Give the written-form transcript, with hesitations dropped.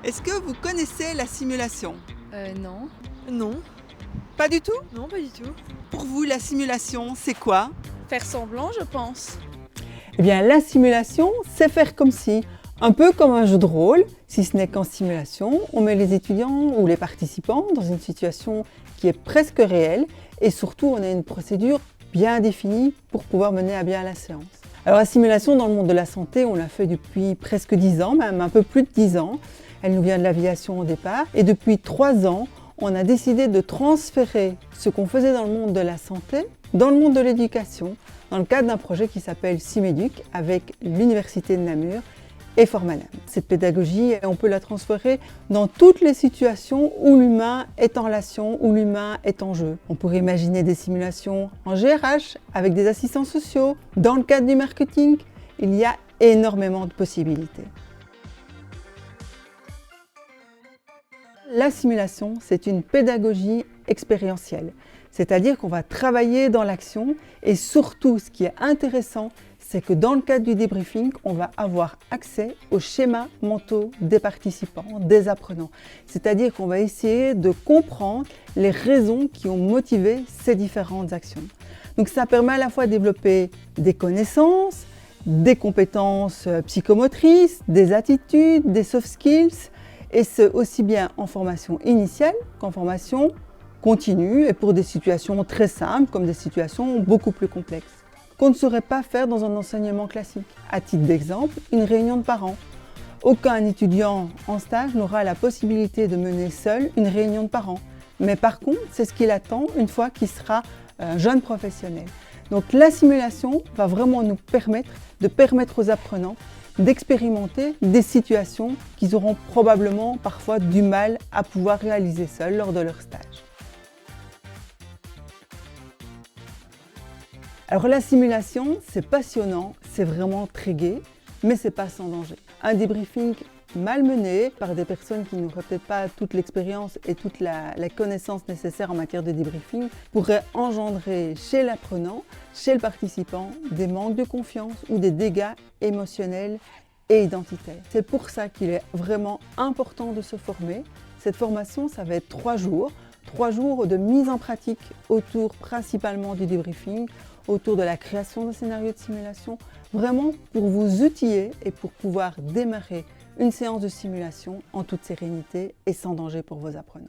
Est-ce que vous connaissez la simulation? Non. Non, Pas du tout? non, pas du tout. Pour vous, la simulation, c'est quoi? Faire semblant, je pense. Eh bien, la simulation, c'est faire comme si, un peu comme un jeu de rôle, si ce n'est qu'en simulation, on met les étudiants ou les participants dans une situation qui est presque réelle et surtout, on a une procédure bien définie pour pouvoir mener à bien la séance. Alors, la simulation dans le monde de la santé, on l'a fait depuis presque 10 ans, même un peu plus de 10 ans. Elle nous vient de l'aviation au départ et depuis 3 ans, on a décidé de transférer ce qu'on faisait dans le monde de la santé dans le monde de l'éducation, dans le cadre d'un projet qui s'appelle Simeduc avec l'Université de Namur et Formanam. Cette pédagogie, on peut la transférer dans toutes les situations où l'humain est en relation, où l'humain est en jeu. On pourrait imaginer des simulations en GRH avec des assistants sociaux, dans le cadre du marketing. Il y a énormément de possibilités. La simulation, c'est une pédagogie expérientielle, c'est-à-dire qu'on va travailler dans l'action et surtout, ce qui est intéressant, c'est que dans le cadre du débriefing, on va avoir accès aux schémas mentaux des participants, des apprenants. C'est-à-dire qu'on va essayer de comprendre les raisons qui ont motivé ces différentes actions. Donc ça permet à la fois de développer des connaissances, des compétences psychomotrices, des attitudes, des soft skills, et ce aussi bien en formation initiale qu'en formation continue et pour des situations très simples comme des situations beaucoup plus complexes qu'on ne saurait pas faire dans un enseignement classique. À titre d'exemple, une réunion de parents. Aucun étudiant en stage n'aura la possibilité de mener seul une réunion de parents. Mais par contre, c'est ce qu'il attend une fois qu'il sera un jeune professionnel. Donc la simulation va vraiment nous permettre aux apprenants d'expérimenter des situations qu'ils auront probablement parfois du mal à pouvoir réaliser seuls lors de leur stage. Alors la simulation, c'est passionnant, c'est vraiment très gai, mais c'est pas sans danger. Un débriefing mal mené par des personnes qui n'auraient peut-être pas toute l'expérience et toute la connaissance nécessaire en matière de débriefing pourrait engendrer chez l'apprenant, chez le participant, des manques de confiance ou des dégâts émotionnels et identitaires. C'est pour ça qu'il est vraiment important de se former. Cette formation, ça va être 3 jours de mise en pratique autour principalement du débriefing, autour de la création de scénarios de simulation, vraiment pour vous outiller et pour pouvoir démarrer une séance de simulation en toute sérénité et sans danger pour vos apprenants.